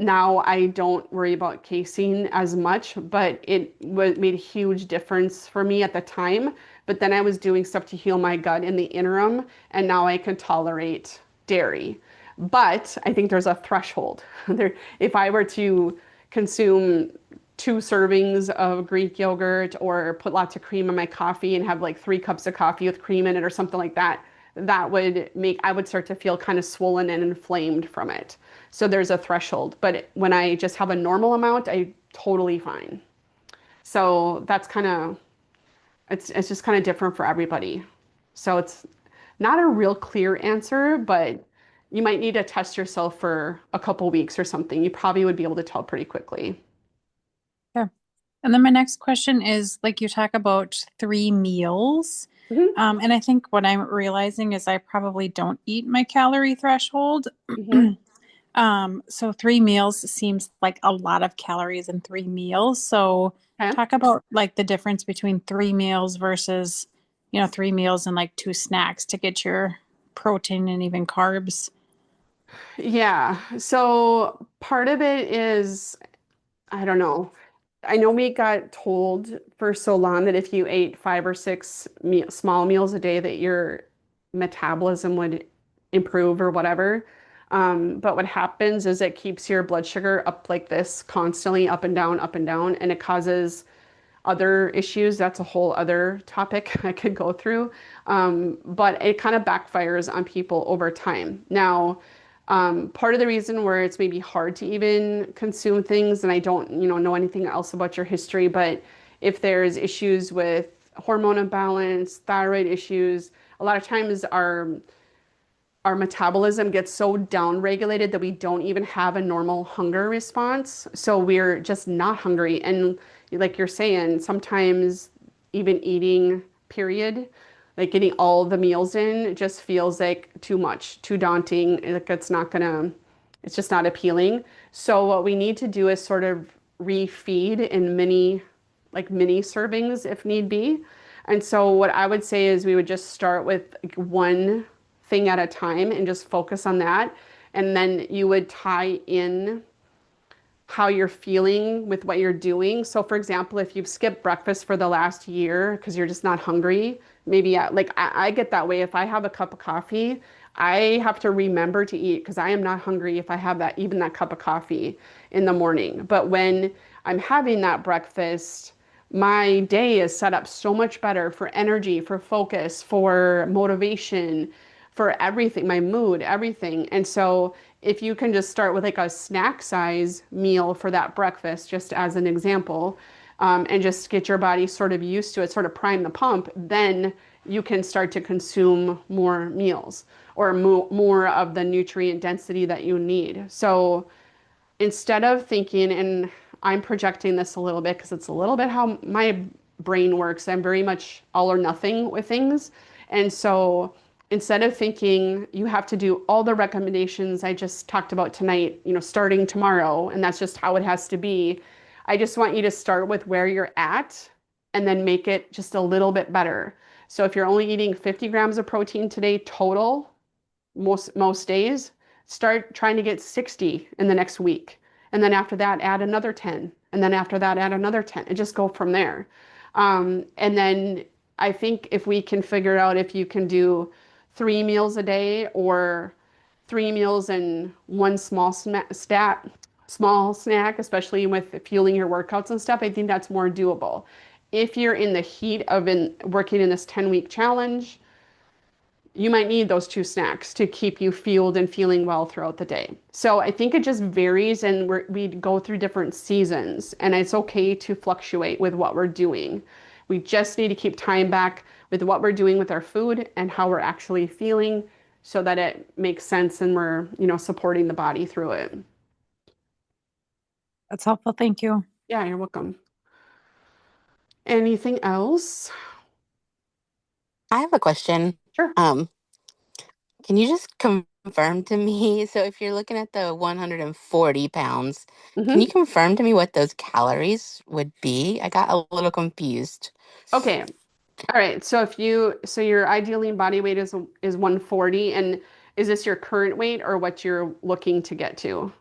now I don't worry about casein as much, but it made a huge difference for me at the time. But then I was doing stuff to heal my gut in the interim, and now I can tolerate dairy. But I think there's a threshold. There, if I were to consume 2 servings of Greek yogurt or put lots of cream in my coffee and have like 3 cups of coffee with cream in it or something like that, that would make I would start to feel kind of swollen and inflamed from it. So there's a threshold. But when I just have a normal amount, I totally fine. So that's kind of it's just kind of different for everybody. So it's not a real clear answer, but you might need to test yourself for a couple weeks or something. You probably would be able to tell pretty quickly. Yeah. And then my next question is like you talk about 3 meals. Hmm. And I think what I'm realizing is I probably don't eat my calorie threshold. Hmm. So 3 meals seems like a lot of calories in 3 meals. So Okay. talk about like the difference between 3 meals versus, 3 meals and like 2 snacks to get your protein and even carbs. Yeah. So part of it is, I don't know. I know we got told for so long that if you ate 5 or 6 small meals a day, that your metabolism would improve or whatever. But what happens is it keeps your blood sugar up like this, constantly up and down, and it causes other issues. That's a whole other topic I could go through. But it kind of backfires on people over time. Now, part of the reason where it's maybe hard to even consume things, and I don't, know anything else about your history, but if there's issues with hormone imbalance, thyroid issues, a lot of times our metabolism gets so down regulated that we don't even have a normal hunger response. So we're just not hungry. And like you're saying, sometimes even eating, period, like getting all the meals in just feels like too much, too daunting. Like it's just not appealing. So what we need to do is sort of refeed in mini servings if need be. And so what I would say is we would just start with like one thing at a time and just focus on that. And then you would tie in how you're feeling with what you're doing. So, for example, if you've skipped breakfast for the last year because you're just not hungry, maybe I get that way. If I have a cup of coffee, I have to remember to eat because I am not hungry if I have even that cup of coffee in the morning. But when I'm having that breakfast, my day is set up so much better for energy, for focus, for motivation, for everything, my mood, everything. And so if you can just start with like a snack size meal for that breakfast, just as an example, and just get your body sort of used to it, sort of prime the pump, then you can start to consume more meals or more of the nutrient density that you need. So instead of thinking, and I'm projecting this a little bit because it's a little bit how my brain works, I'm very much all or nothing with things. And so instead of thinking you have to do all the recommendations I just talked about tonight, starting tomorrow, and that's just how it has to be, I just want you to start with where you're at and then make it just a little bit better. So if you're only eating 50 grams of protein today total, most days, start trying to get 60 in the next week. And then after that, add another 10. And then after that, add another 10 and just go from there. And then I think if we can figure out if you can do 3 meals a day or 3 meals and one small snack, especially with fueling your workouts and stuff, I think that's more doable. If you're in the heat of working in this 10-week challenge, you might need those 2 snacks to keep you fueled and feeling well throughout the day. So I think it just varies and we go through different seasons and it's okay to fluctuate with what we're doing. We just need to keep time back with what we're doing with our food and how we're actually feeling so that it makes sense and we're, supporting the body through it. That's helpful. Thank you. Yeah, you're welcome. Anything else? I have a question. Sure. Um, can you just confirm to me? So if you're looking at the 140 pounds, can you Hmm. confirm to me what those calories would be? I got a little confused. Okay. All right. So your ideally body weight is 140, and is this your current weight or what you're looking to get to?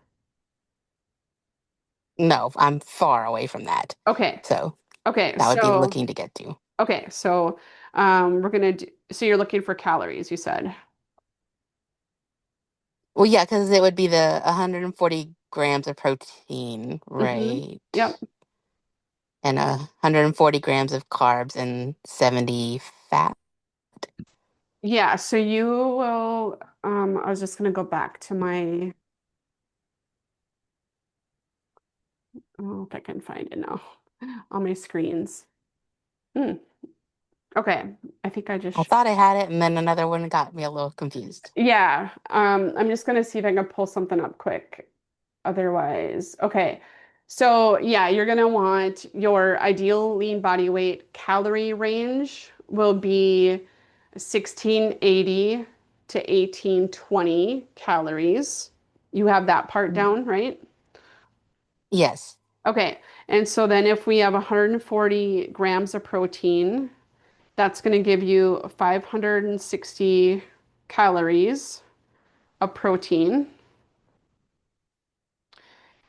No, I'm far away from that. Okay. So Okay. that would be So, looking to get to. okay. So, we're gonna do, so you're looking for calories, you said. Well, yeah, because it would be the 140 grams of protein, Mm-hmm. right? Yep. And 140 grams of carbs and 70 fat. Yeah. So you will, I was just gonna go back to my, oh, if I can find it now on my screens. Hmm. Okay. I think I I just, thought I had it, and then another one got me a little confused. yeah. I'm just gonna see if I can pull something up quick. Otherwise, okay. So yeah, you're gonna want your ideal lean body weight calorie range will be 1680 to 1820 calories. You have that part Mm. down, right? Yes. Okay. And so then if we have 140 grams of protein, that's going to give you 560 calories of protein.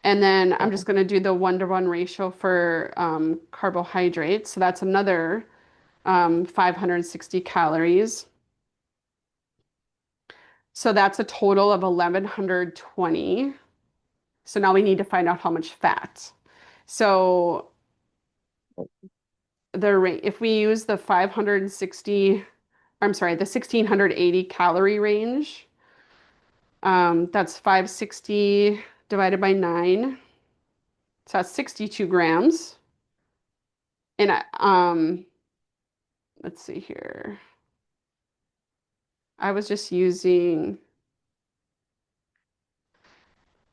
And then I'm just Okay. going to do the 1-to-1 ratio for carbohydrates. So that's another 560 calories. So that's a total of 1120. So now we need to find out how much fat. So if we use the 560, I'm sorry, the 1680 calorie range, that's 560 divided by 9. So that's 62 grams. And let's see here. I was just using,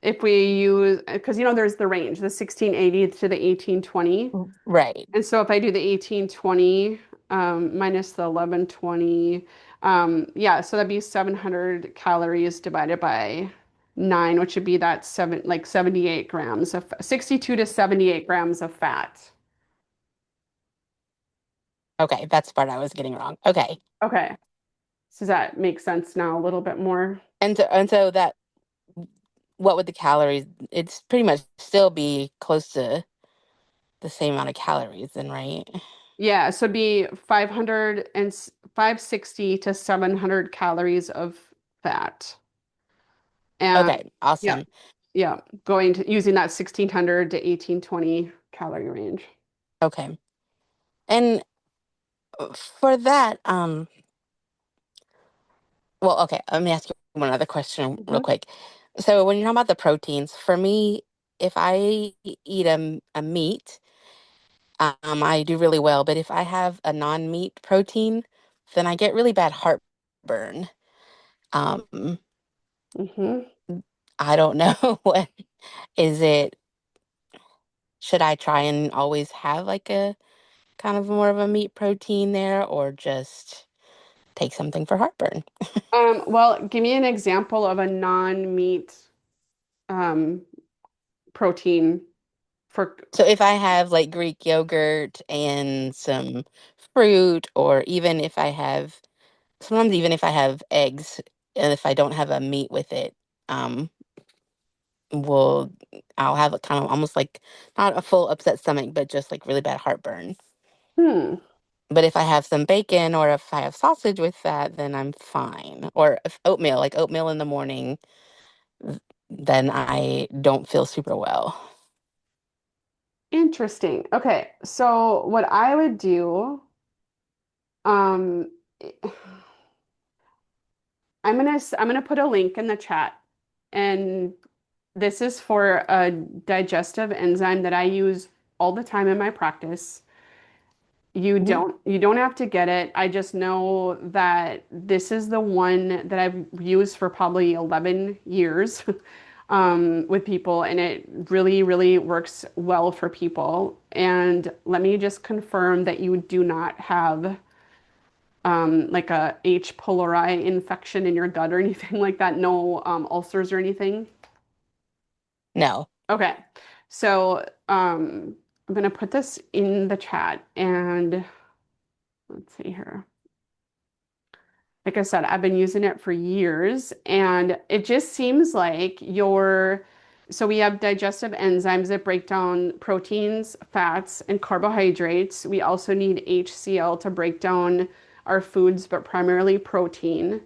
if we use, because there's the range, the 1680 to the 1820. Right. And so if I do the 1820 minus the 1120, yeah, so that'd be 700 calories divided by 9, which would be that 78 grams of 62 to 78 grams of fat. Okay, that's the part I was getting wrong. Okay. Okay. So does that make sense now a little bit more? And so that what would the calories? It's pretty much still be close to the same amount of calories then, right? Yeah, so it'd be 560 to 700 calories of fat. And Okay, yeah, awesome. yeah, going to using that 1600 to 1820 calorie range. Okay. And for that, well, okay, let me ask you one other question real Mhm. quick. So when you're talking about the proteins, for me, if I eat a meat, I do really well. But if I have a non-meat protein, then I get really bad heartburn. Um, Mhm. I don't know what is it. Should I try and always have like a kind of more of a meat protein there, or just take something for heartburn? Well, give me an example of a non-meat um, protein for. So if I have like Greek yogurt and some fruit, or even if I have, sometimes even if I have eggs, and if I don't have a meat with it, um, will I'll have a kind of almost like not a full upset stomach, but just like really bad heartburn. Hmm. But if I have some bacon or if I have sausage with that, then I'm fine. Or if oatmeal, like oatmeal in the morning, then I don't feel super well. Interesting. Okay, so what I would do, um, I'm gonna put a link in the chat, and this is for a digestive enzyme that I use all the time in my practice. Mhm. You don't have to get it. I just know that this is the one that I've used for probably 11 years with people, and it really, really works well for people. And let me just confirm that you do not have like a H. pylori infection in your gut or anything like that. No ulcers or anything. No. Okay. So I'm gonna put this in the chat and let's see here. Like I said, I've been using it for years, and it just seems like your So we have digestive enzymes that break down proteins, fats, and carbohydrates. We also need HCl to break down our foods, but primarily protein.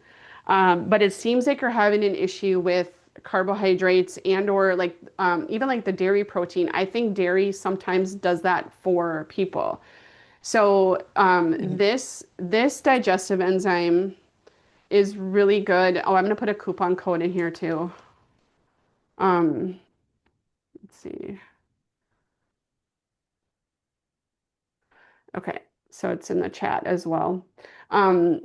But it seems like you're having an issue with carbohydrates and or like even like the dairy protein. I think dairy sometimes does that for people. So Mhm. this digestive enzyme is really good. Oh, I'm gonna put a coupon code in here too. Um, let's see. Okay, so it's in the chat as well. Um,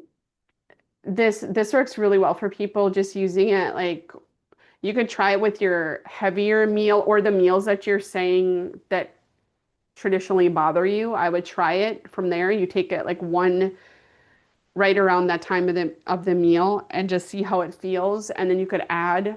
this works really well for people just using it like you could try it with your heavier meal or the meals that you're saying that traditionally bother you. I would try it from there. You take it like one right around that time of the meal and just see how it feels. And then you could add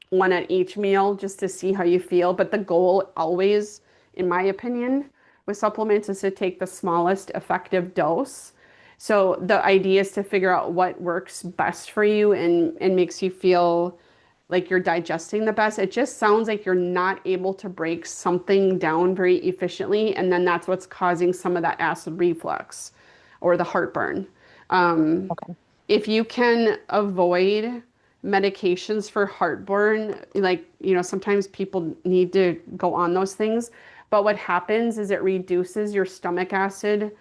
one at each meal just to see how you feel. But the goal always, in my opinion, with supplements is to take the smallest effective dose. So the idea is to figure out what works best for you and makes you feel like you're digesting the best. It just sounds like you're not able to break something down very efficiently, and then that's what's causing some of that acid reflux or the heartburn. Um, Okay. if you can avoid medications for heartburn, like, sometimes people need to go on those things. But what happens is it reduces your stomach acid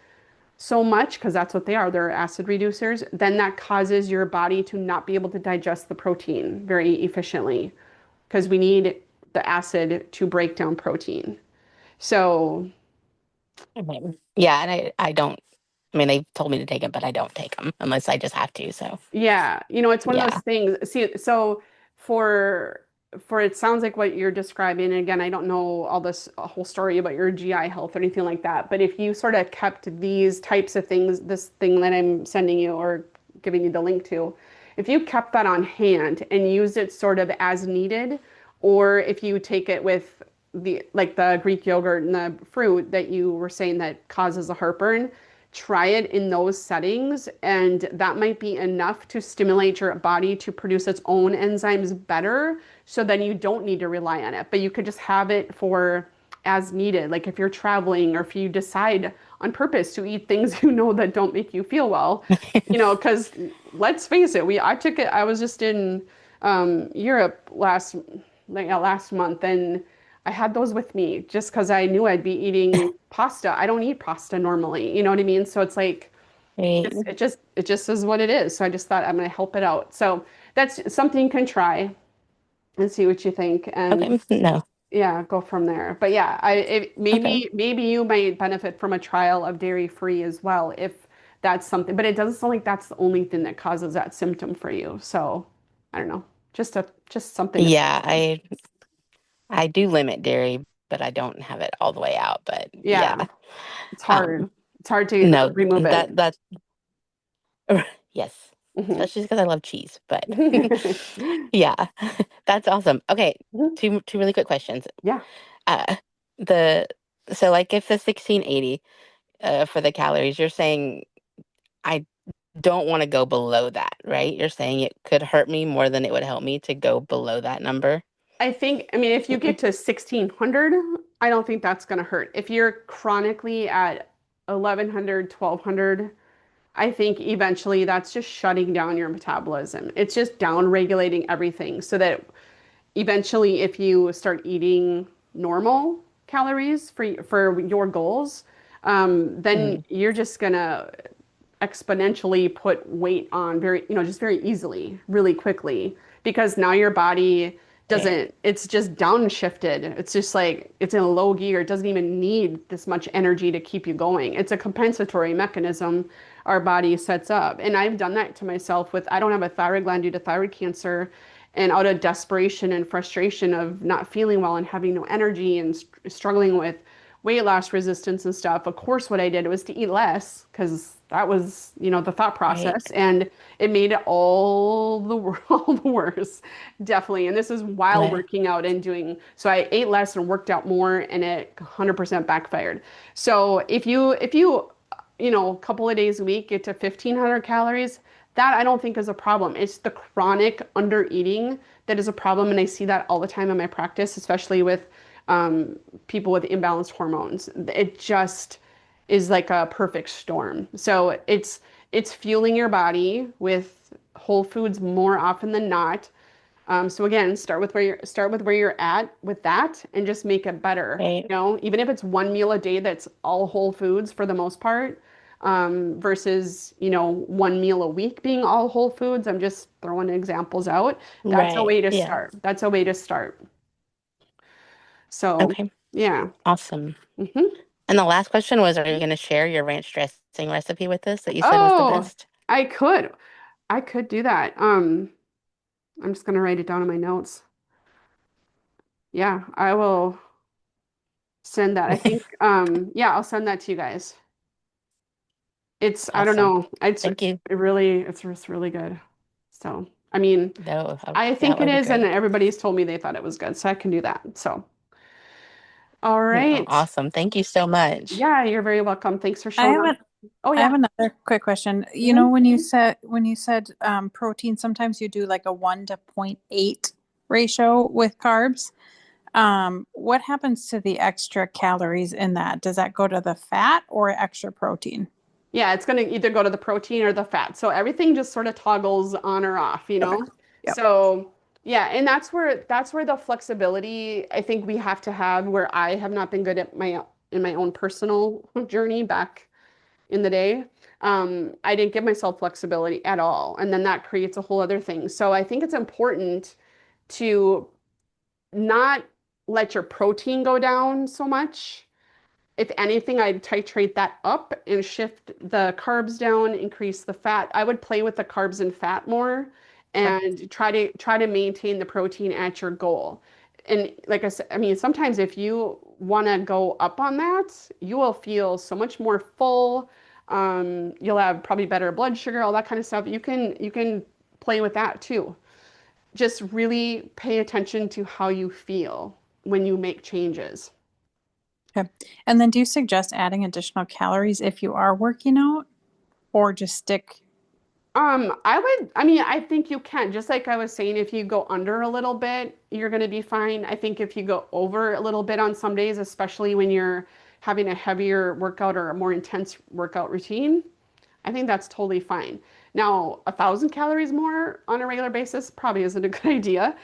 so much because that's what they are. They're acid reducers. Then that causes your body to not be able to digest the protein very efficiently because we need the acid to break down protein. So, Okay. Yeah, and I don't. I mean, they told me to take them, but I don't take them unless I just have to. So yeah, it's one of those yeah. things. See, so for it sounds like what you're describing, and again, I don't know all this whole story about your GI health or anything like that, but if you sort of kept these types of things, this thing that I'm sending you or giving you the link to, if you kept that on hand and used it sort of as needed, or if you take it with the Greek yogurt and the fruit that you were saying that causes a heartburn, try it in those settings, and that might be enough to stimulate your body to produce its own enzymes better. So then you don't need to rely on it, but you could just have it for as needed. Like if you're traveling or if you decide on purpose to eat things that don't make you feel well, because let's face it, I took it, I was just in Europe last month, and I had those with me just because I knew I'd be eating pasta. I don't eat pasta normally, you know what I mean? So it's like Great. it just is what it is. So I just thought I'm gonna help it out. So that's something you can try and see what you think, and Okay. No. yeah, go from there. But yeah, Okay. maybe you might benefit from a trial of dairy free as well if that's something. But it doesn't sound like that's the only thing that causes that symptom for you. So I don't know, just something to think Yeah, about. I do limit dairy, but I don't have it all the way out. But yeah. Yeah, it's Um, hard. It's hard to no, remove it. that's yes. Mhm. Especially because I love cheese. But yeah, that's awesome. Okay, Mhm. two really quick questions. Yeah. Uh, the so like if the 1680 for the calories, you're saying I don't want to go below that, right? You're saying it could hurt me more than it would help me to go below that number. I mean, if you get to 1600, I don't think that's going to hurt. If you're chronically at 1100, 1200, I think eventually that's just shutting down your metabolism. It's just down regulating everything so that eventually if you start eating normal calories for your goals, then Mm, you're just gonna exponentially put weight on just very easily, really quickly, because now your body okay. doesn't, it's just downshifted. It's just like it's in a low gear. It doesn't even need this much energy to keep you going. It's a compensatory mechanism our body sets up. And I've done that to myself I don't have a thyroid gland due to thyroid cancer. And out of desperation and frustration of not feeling well and having no energy and struggling with weight loss resistance and stuff, of course, what I did was to eat less because that was, the thought Right. process, and it made it all the worse, definitely. And this is while Yeah. working out and doing. So I ate less and worked out more, and it 100% backfired. So if you a couple of days a week get to 1500 calories, that I don't think is a problem. It's the chronic under eating that is a problem, and I see that all the time in my practice, especially with people with imbalanced hormones. It just is like a perfect storm. So it's fueling your body with whole foods more often than not. So again, start with where you're at with that and just make it better. Right. Even if it's one meal a day that's all whole foods for the most part, versus, one meal a week being all whole foods. I'm just throwing examples out. That's a Right. way to Yeah. start. That's a way to start. So, Okay. yeah. Awesome. hmm And the last question was, are you going to share your ranch dressing recipe with us that you said was the Oh, best? I could. I could do that. I'm just gonna write it down in my notes. Yeah, I will send that. I think, yeah, I'll send that to you guys. I don't Awesome. know. Thank you. It's just really good. So, I mean, No, I that think it would be is, and great. everybody's told me they thought it was good, so I can do that. So, all No, right. awesome. Thank you so much. Yeah, you're very welcome. Thanks for I showing have up. a, Oh, I have yeah. another quick question. Mhm. When you said protein, sometimes you do like a 1 to 0.8 ratio with carbs. What happens to the extra calories in that? Does that go to the fat or extra protein? Yeah, it's going to either go to the protein or the fat. So everything just sort of toggles on or off, you Okay. know? Yep. So yeah, and that's where the flexibility I think we have to have, where I have not been good at my own personal journey back in the day. I didn't give myself flexibility at all. And then that creates a whole other thing. So I think it's important to not let your protein go down so much. If anything, I'd titrate that up and shift the carbs down, increase the fat. I would play with the carbs and fat more Okay. and try to maintain the protein at your goal. And like I said, I mean, sometimes if you want to go up on that, you will feel so much more full. You'll have probably better blood sugar, all that kind of stuff. You can play with that too. Just really pay attention to how you feel when you make changes. Okay. And then do you suggest adding additional calories if you are working out or just stick? I mean, I think you can. Just like I was saying, if you go under a little bit, you're going to be fine. I think if you go over a little bit on some days, especially when you're having a heavier workout or a more intense workout routine, I think that's totally fine. Now, 1,000 calories more on a regular basis probably isn't a good idea,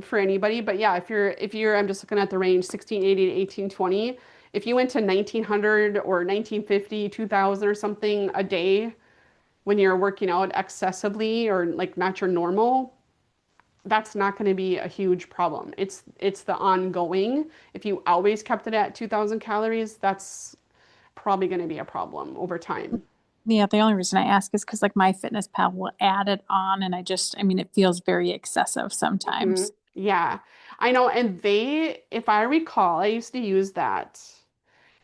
for anybody. But yeah, I'm just looking at the range 1680 to 1820. If you went to 1900 or 1950, 2000 or something a day when you're working out excessively or like not your normal, that's not going to be a huge problem. It's the ongoing. If you always kept it at 2,000 calories, that's probably going to be a problem over time. Yeah, the only reason I ask is because like my fitness pal will add it on and I mean, it feels very excessive Mhm. sometimes. Yeah, I know. And if I recall, I used to use that.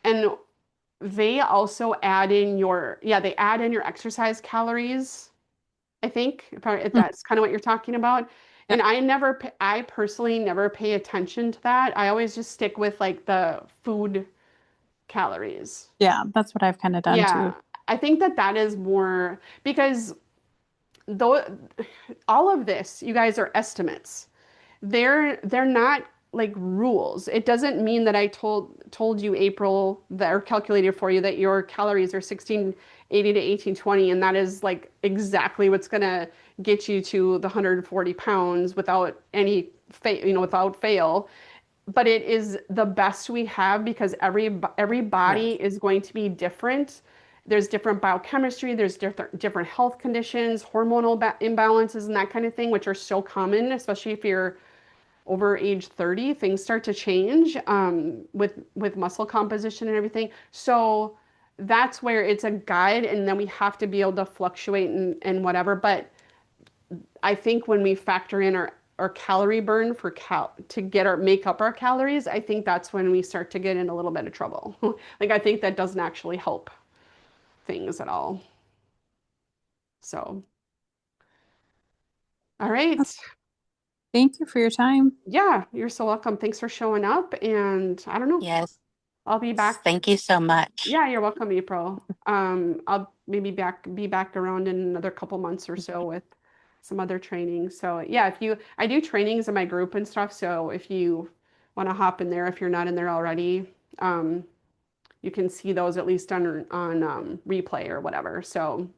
And they also add in they add in your exercise calories, I think, if Mm, that's kind of what you're talking about. And yep. I personally never pay attention to that. I always just stick with like the food calories. Yeah, that's what I've kind of done Yeah, too. I think that is more because though all of this, you guys are estimates. They're not like rules. It doesn't mean that I told you April that or calculated for you that your calories are 1680 to 1820 and that is like exactly what's gonna get you to the 140 pounds without without fail. But it is the best we have because every body Yes. is going to be different. There's different biochemistry, there's different health conditions, hormonal imbalances, and that kind of thing, which are so common, especially if you're over age 30. Things start to change, with muscle composition and everything. So that's where it's a guide, and then we have to be able to fluctuate and whatever. But I think when we factor in our calorie burn to get our make up our calories, I think that's when we start to get in a little bit of trouble. Like I think that doesn't actually help things at all. So, all right. Thank you for your time. Yeah, you're so welcome. Thanks for showing up. And I don't know. Yes. I'll be back. Thank you so much. Yeah, you're welcome, April. I'll maybe be back around in another couple months or so with some other training. So yeah, I do trainings in my group and stuff. So if you want to hop in there, if you're not in there already, you can see those at least on replay or whatever. So